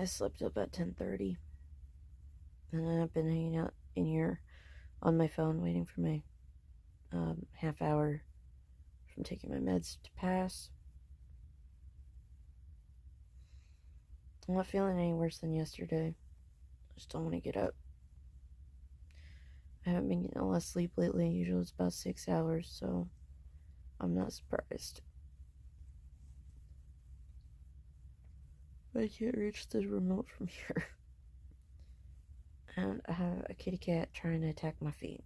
I slept up at 10:30, and then I've been hanging out in here on my phone waiting for my half hour from taking my meds to pass. I'm not feeling any worse than yesterday. I just don't want to get up. I haven't been getting a lot of sleep lately. Usually it's about 6 hours, so I'm not surprised. I can't reach the remote from here. And I have a kitty cat trying to attack my feet.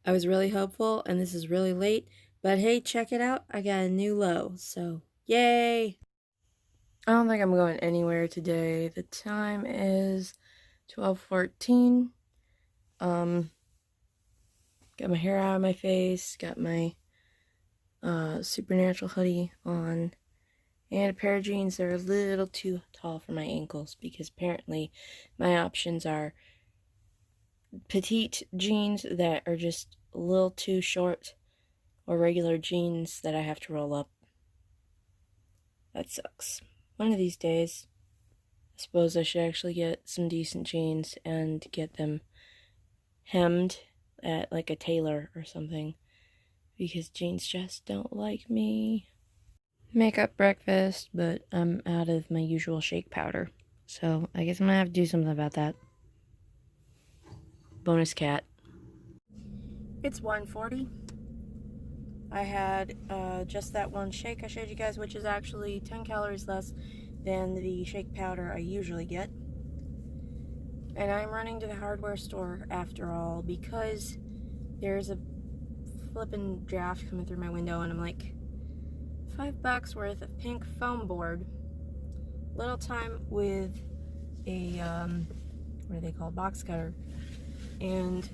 I was really hopeful, and this is really late, but hey, check it out. I got a new low, so yay! I don't think I'm going anywhere today. The time is 12:14. Got my hair out of my face, got my Supernatural hoodie on, and a pair of jeans that are a little too tall for my ankles because apparently my options are petite jeans that are just a little too short or regular jeans that I have to roll up. That sucks. One of these days, I suppose I should actually get some decent jeans and get them hemmed at like a tailor or something because jeans just don't like me. Make up breakfast, but I'm out of my usual shake powder, so I guess I'm gonna have to do something about that. Bonus cat. It's 1:40. I had just that one shake I showed you guys, which is actually 10 calories less than the shake powder I usually get. And I'm running to the hardware store after all because there's a flippin' draft coming through my window and I'm like, $5 worth of pink foam board, little time with a, what are they called, box cutter, and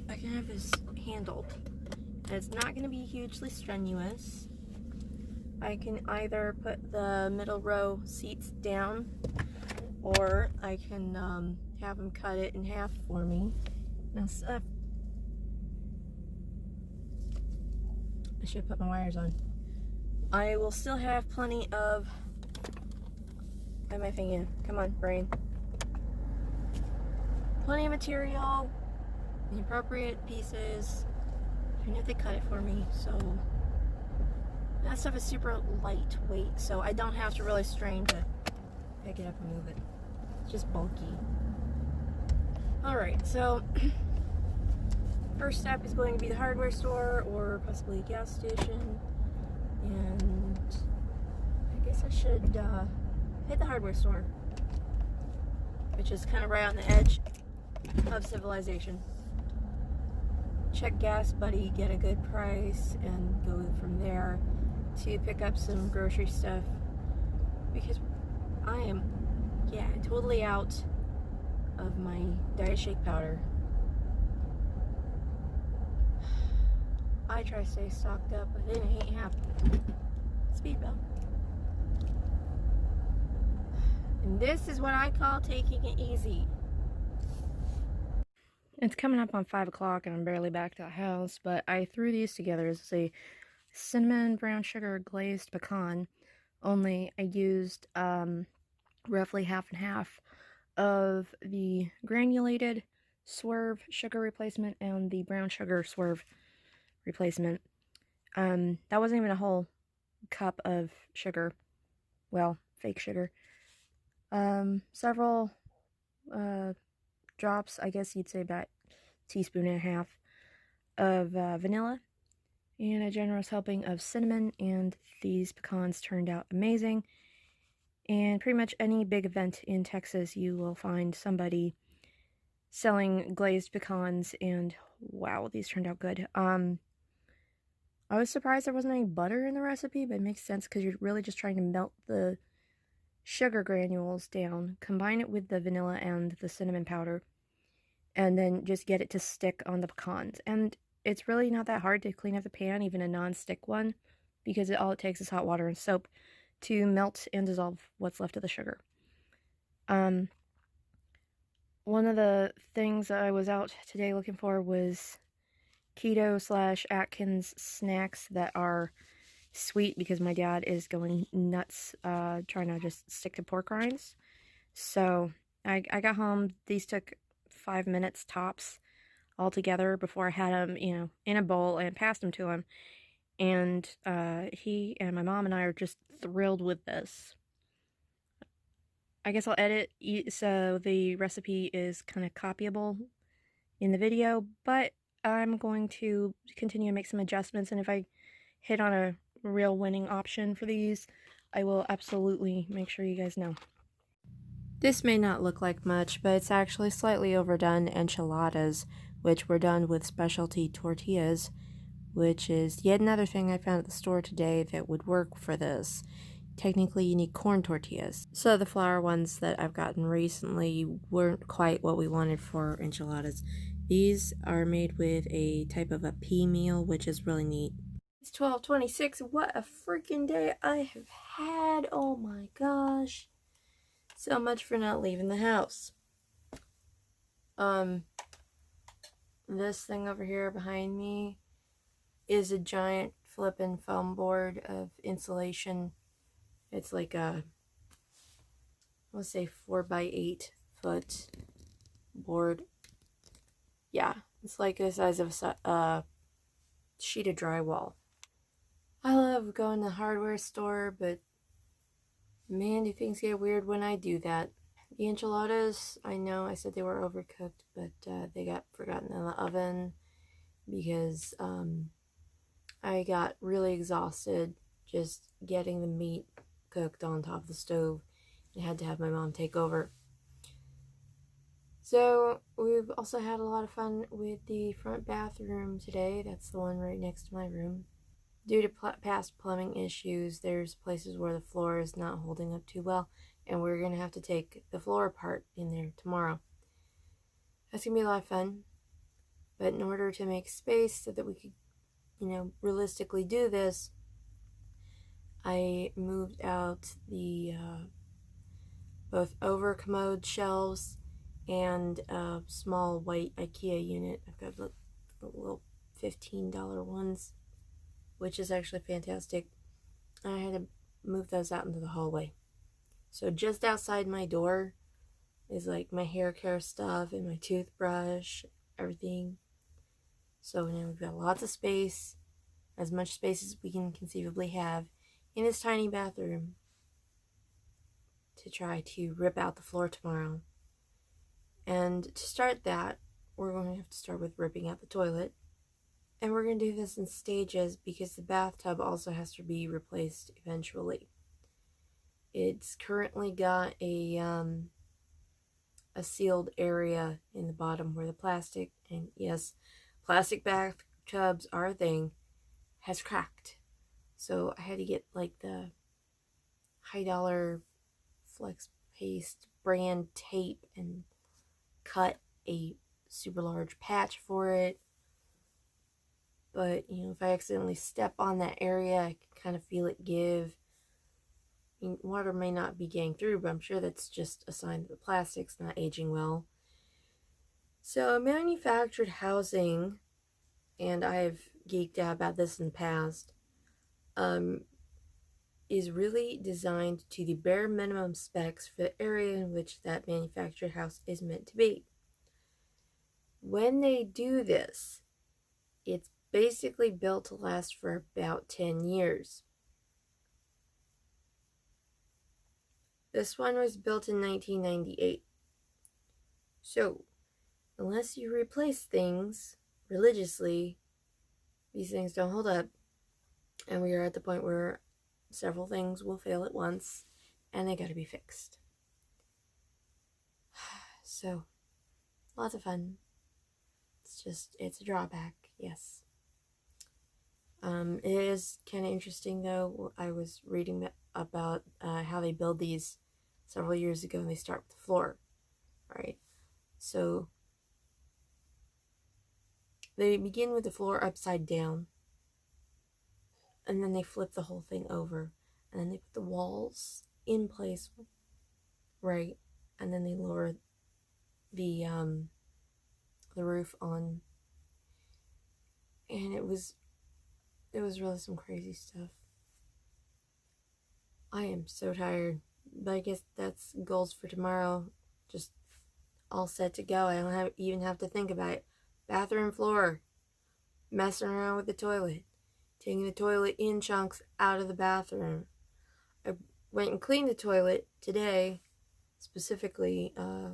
I can have this handled. And it's not going to be hugely strenuous. I can either put the middle row seats down, or I can have them cut it in half for me. Now, I should put my wires on. I will still have plenty of, got my thing in, come on brain, plenty of material, the appropriate pieces, even if they cut it for me. So that stuff is super lightweight, so I don't have to really strain to pick it up and move it. It's just bulky. Alright, so first step is going to be the hardware store or possibly a gas station, and I guess I should hit the hardware store, which is kind of right on the edge of civilization. Check Gas Buddy, get a good price, and go from there to pick up some grocery stuff because I am, totally out of my diet shake powder. I try to stay stocked up, but it ain't happening. Speed bump. And this is what I call taking it easy. It's coming up on 5 o'clock and I'm barely back to the house, but I threw these together as a cinnamon brown sugar glazed pecan, only I used roughly half and half of the granulated Swerve sugar replacement and the brown sugar Swerve replacement. That wasn't even a whole cup of sugar. Well, fake sugar. Several drops, I guess you'd say about a teaspoon and a half of vanilla, and a generous helping of cinnamon, and these pecans turned out amazing. And pretty much any big event in Texas, you will find somebody selling glazed pecans, and wow, these turned out good. I was surprised there wasn't any butter in the recipe, but it makes sense because you're really just trying to melt the sugar granules down, combine it with the vanilla and the cinnamon powder, and then just get it to stick on the pecans. And it's really not that hard to clean up the pan, even a non-stick one, because all it takes is hot water and soap to melt and dissolve what's left of the sugar. One of the things I was out today looking for was keto / Atkins snacks that are sweet, because my dad is going nuts trying to just stick to pork rinds. So I got home. These took 5 minutes tops altogether before I had them, in a bowl and passed them to him. And he and my mom and I are just thrilled with this. I guess I'll edit so the recipe is kind of copyable in the video, but I'm going to continue to make some adjustments, and if I hit on a real winning option for these, I will absolutely make sure you guys know. This may not look like much, but it's actually slightly overdone enchiladas, which were done with specialty tortillas, which is yet another thing I found at the store today that would work for this. Technically, you need corn tortillas. So the flour ones that I've gotten recently weren't quite what we wanted for enchiladas. These are made with a type of a pea meal, which is really neat. It's 12:26. What a freaking day I have had. Oh my gosh. So much for not leaving the house. This thing over here behind me is a giant flippin' foam board of insulation. It's like a, let's say 4x8 foot board. Yeah, it's like the size of a sheet of drywall. I love going to the hardware store, but man, do things get weird when I do that. The enchiladas, I know I said they were overcooked, but they got forgotten in the oven because I got really exhausted just getting the meat cooked on top of the stove and had to have my mom take over. So we've also had a lot of fun with the front bathroom today. That's the one right next to my room. Due to past plumbing issues, there's places where the floor is not holding up too well, and we're going to have to take the floor apart in there tomorrow. That's going to be a lot of fun, but in order to make space so that we could, realistically do this, I moved out the both over commode shelves and a small white IKEA unit. I've got the little $15 ones, which is actually fantastic. I had to move those out into the hallway. So just outside my door is like my hair care stuff and my toothbrush, everything. So now we've got lots of space, as much space as we can conceivably have in this tiny bathroom to try to rip out the floor tomorrow. And to start that, we're going to have to start with ripping out the toilet. And we're going to do this in stages because the bathtub also has to be replaced eventually. It's currently got a sealed area in the bottom where the plastic, and yes, plastic bathtubs are a thing, has cracked. So I had to get like the high dollar Flex Paste brand tape and cut a super large patch for it. But, if I accidentally step on that area, I can kind of feel it give. Water may not be getting through, but I'm sure that's just a sign that the plastic's not aging well. So manufactured housing, and I've geeked out about this in the past, is really designed to the bare minimum specs for the area in which that manufactured house is meant to be. When they do this, it's basically built to last for about 10 years. This one was built in 1998. So, unless you replace things religiously, these things don't hold up. And we are at the point where several things will fail at once, and they gotta be fixed. So, lots of fun. It's a drawback, yes. It is kind of interesting, though. I was reading about how they build these several years ago, and they start with the floor, right? So they begin with the floor upside down, and then they flip the whole thing over, and then they put the walls in place right, and then they lower the roof on, and it was really some crazy stuff. I am so tired, but I guess that's goals for tomorrow. Just all set to go. I don't even have to think about it. Bathroom floor, messing around with the toilet, taking the toilet in chunks out of the bathroom. I went and cleaned the toilet today, specifically a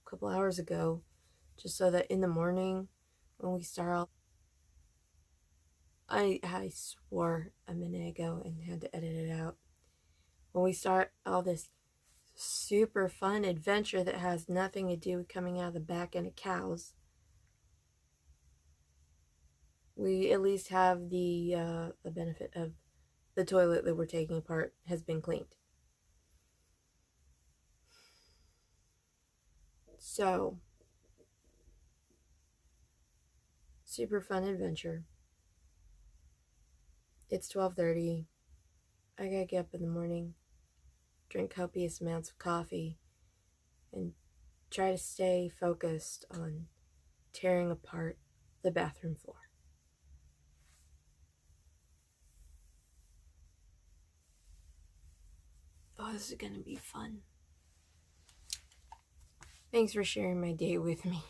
couple hours ago, just so that in the morning when we start off, I swore a minute ago and had to edit it out. When we start all this super fun adventure that has nothing to do with coming out of the back end of cows, we at least have the benefit of the toilet that we're taking apart has been cleaned. So, super fun adventure. It's 12:30. I gotta get up in the morning, drink copious amounts of coffee, and try to stay focused on tearing apart the bathroom floor. Oh, this is gonna be fun. Thanks for sharing my day with me.